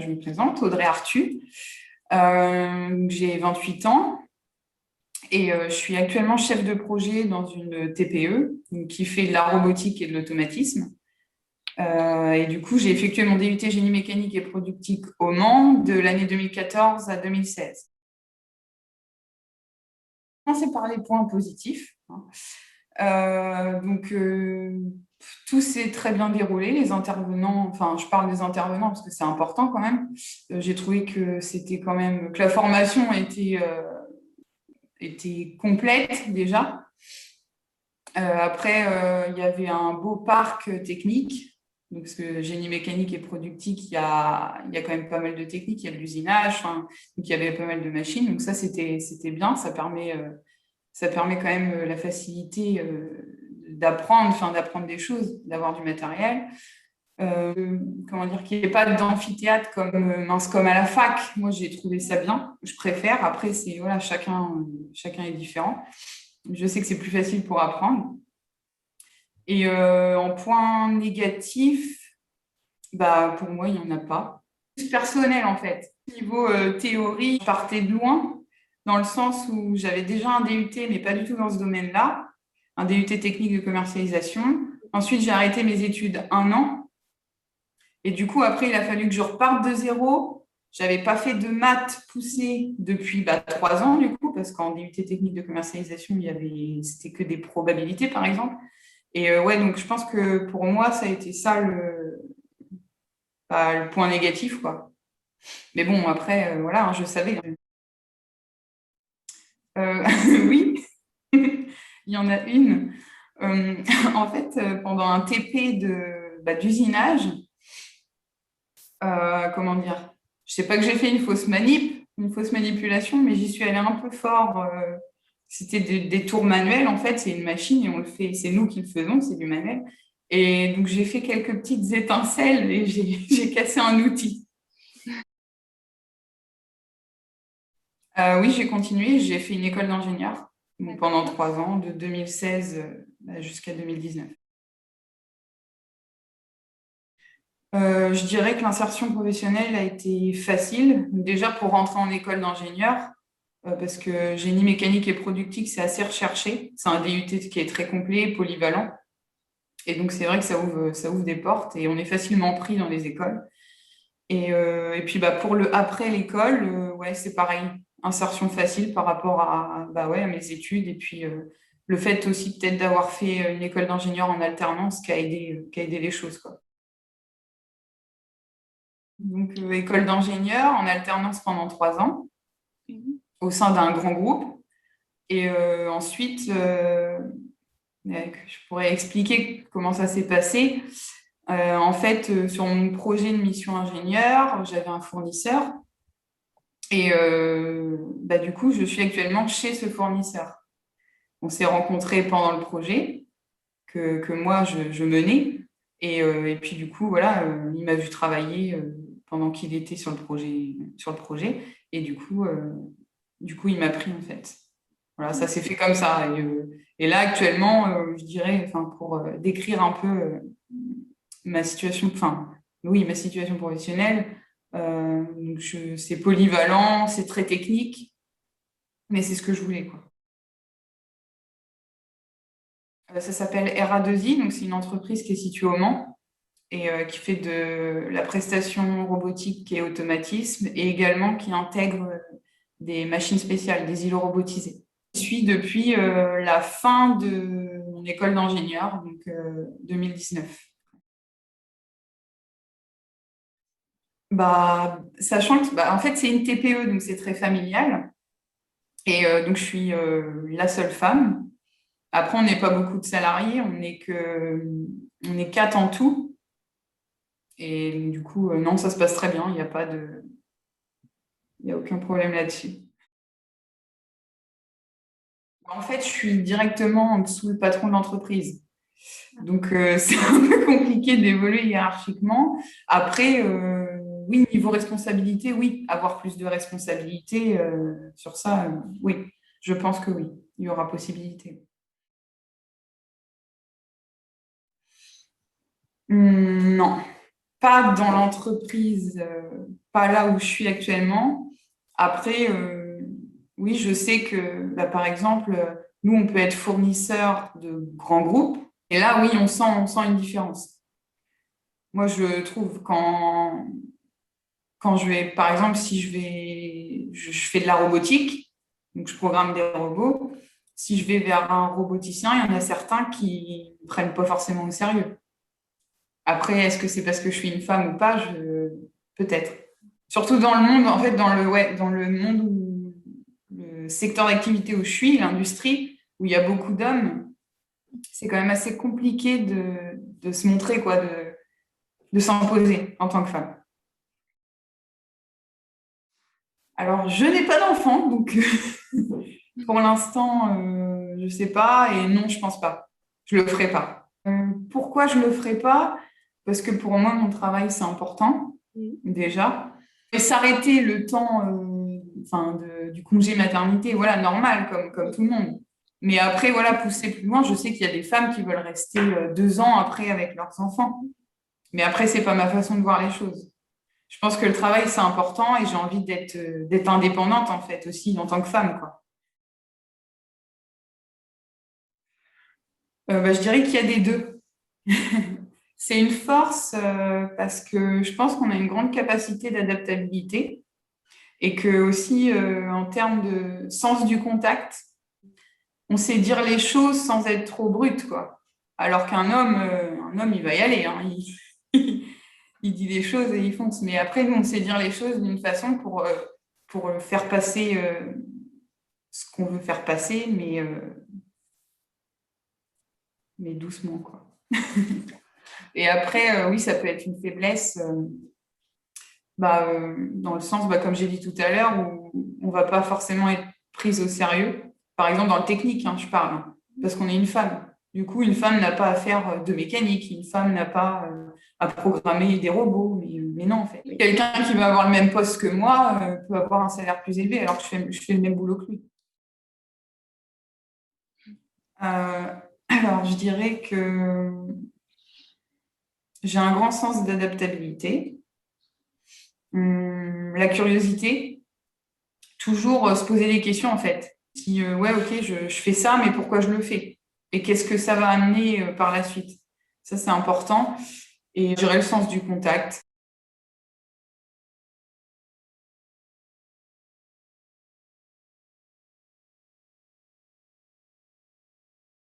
je me présente, Audrey Artu. J'ai 28 ans et je suis actuellement chef de projet dans une TPE qui fait de la robotique et de l'automatisme. Et du coup, j'ai effectué mon DUT génie mécanique et productique au Mans de l'année 2014 à 2016. Je vais commencer par les points positifs. Tout s'est très bien déroulé. Les intervenants, enfin, je parle des intervenants parce que c'est important quand même. J'ai trouvé que c'était quand même que la formation était complète déjà. Après, il y avait un beau parc technique. Donc, parce que génie mécanique et productique, il y a quand même pas mal de techniques. Il y a de l'usinage, enfin, donc il y avait pas mal de machines. Donc ça, c'était bien. Ça permet quand même la facilité d'apprendre des choses, d'avoir du matériel. Comment dire, qu'il n'y ait pas d'amphithéâtre comme à la fac. Moi, j'ai trouvé ça bien. Je préfère. Après, c'est voilà, chacun est différent. Je sais que c'est plus facile pour apprendre. Et en point négatif, bah, pour moi, il n'y en a pas. C'est personnel, en fait. Niveau théorie, je partais de loin, dans le sens où j'avais déjà un DUT, mais pas du tout dans ce domaine-là, un DUT technique de commercialisation. Ensuite, j'ai arrêté mes études 1 an. Et du coup, après, il a fallu que je reparte de zéro. J'avais pas fait de maths poussées depuis 3 ans, du coup, parce qu'en DUT technique de commercialisation, c'était que des probabilités, par exemple. Et ouais, donc je pense que pour moi, ça a été ça le point négatif, quoi. Mais bon, après, voilà, hein, je savais. Euh, oui, il y en a une. En fait, pendant un TP d'usinage, comment dire, je sais pas que j'ai fait une fausse manipulation, mais j'y suis allée un peu fort. C'était des tours manuels, en fait, c'est une machine et on le fait, c'est nous qui le faisons, c'est du manuel. Et donc, j'ai fait quelques petites étincelles et j'ai cassé un outil. Oui, j'ai continué, j'ai fait une école d'ingénieur donc pendant 3 ans, de 2016 jusqu'à 2019. Je dirais que l'insertion professionnelle a été facile, déjà pour rentrer en école d'ingénieur, parce que génie mécanique et productique, c'est assez recherché. C'est un DUT qui est très complet, polyvalent. Et donc, c'est vrai que ça ouvre des portes et on est facilement pris dans les écoles. Et puis, pour après l'école, ouais, c'est pareil. Insertion facile par rapport à mes études. Et puis, le fait aussi peut-être d'avoir fait une école d'ingénieur en alternance qui a aidé les choses, quoi. Donc, école d'ingénieur en alternance pendant 3 ans au sein d'un grand groupe. Et ensuite, je pourrais expliquer comment ça s'est passé. En fait, sur mon projet de mission ingénieur, j'avais un fournisseur et du coup, je suis actuellement chez ce fournisseur. On s'est rencontrés pendant le projet que moi, je menais. Et puis, du coup, voilà, il m'a vu travailler pendant qu'il était sur le projet. Et du coup, il m'a pris, en fait. Voilà, ça s'est fait comme ça. Et là, actuellement, je dirais, enfin, pour décrire un peu ma situation, enfin, oui, ma situation professionnelle, c'est polyvalent, c'est très technique, mais c'est ce que je voulais, quoi. Ça s'appelle RA2I, donc c'est une entreprise qui est située au Mans et qui fait de la prestation robotique et automatisme et également qui intègre des machines spéciales, des îlots robotisés. Je suis depuis la fin de mon école d'ingénieur, donc 2019. Sachant que en fait, c'est une TPE, donc c'est très familial. Et donc, je suis la seule femme. Après, on n'est pas beaucoup de salariés, on est 4 en tout. Et du coup, non, ça se passe très bien, il y a aucun problème là-dessus. En fait, je suis directement en dessous le patron de l'entreprise. Donc, c'est un peu compliqué d'évoluer hiérarchiquement. Après, oui, niveau responsabilité, oui. Avoir plus de responsabilité sur ça, oui. Je pense que oui, il y aura possibilité. Non, pas dans l'entreprise, pas là où je suis actuellement. Après, oui, je sais que, bah, par exemple, nous, on peut être fournisseur de grands groupes. Et là, oui, on sent une différence. Moi, je trouve quand je vais, par exemple, si je fais de la robotique, donc je programme des robots. Si je vais vers un roboticien, il y en a certains qui ne prennent pas forcément au sérieux. Après, est-ce que c'est parce que je suis une femme ou pas? Peut-être. Surtout dans le monde, en fait, dans le monde où le secteur d'activité où je suis, l'industrie, où il y a beaucoup d'hommes, c'est quand même assez compliqué de se montrer, quoi, de s'imposer en tant que femme. Alors, je n'ai pas d'enfant, donc pour l'instant, je sais pas, et non, je pense pas. Je le ferai pas. Pourquoi je le ferai pas? Parce que pour moi, mon travail, c'est important, déjà. Et s'arrêter le temps enfin, du congé maternité, voilà, normal, comme tout le monde. Mais après, voilà, pousser plus loin, je sais qu'il y a des femmes qui veulent rester 2 ans après avec leurs enfants. Mais après, c'est pas ma façon de voir les choses. Je pense que le travail, c'est important et j'ai envie d'être indépendante, en fait, aussi, en tant que femme, quoi. Bah, je dirais qu'il y a des deux. C'est une force parce que je pense qu'on a une grande capacité d'adaptabilité et que aussi en termes de sens du contact, on sait dire les choses sans être trop brut, quoi. Alors qu'un homme, il va y aller, hein. Il dit des choses et il fonce. Mais après, nous, on sait dire les choses d'une façon pour faire passer ce qu'on veut faire passer, mais doucement, quoi. Et après, oui, ça peut être une faiblesse, bah, dans le sens, bah, comme j'ai dit tout à l'heure, où on va pas forcément être prise au sérieux. Par exemple, dans le technique, hein, je parle, hein, parce qu'on est une femme. Du coup, une femme n'a pas à faire de mécanique, une femme n'a pas à programmer des robots, mais non, en fait. Quelqu'un qui va avoir le même poste que moi peut avoir un salaire plus élevé alors que je fais le même boulot que lui. Euh, alors, je dirais que j'ai un grand sens d'adaptabilité. La curiosité, toujours se poser des questions en fait. Si, ouais, ok, je fais ça, mais pourquoi je le fais? Et qu'est-ce que ça va amener par la suite? Ça, c'est important. Et j'aurai le sens du contact.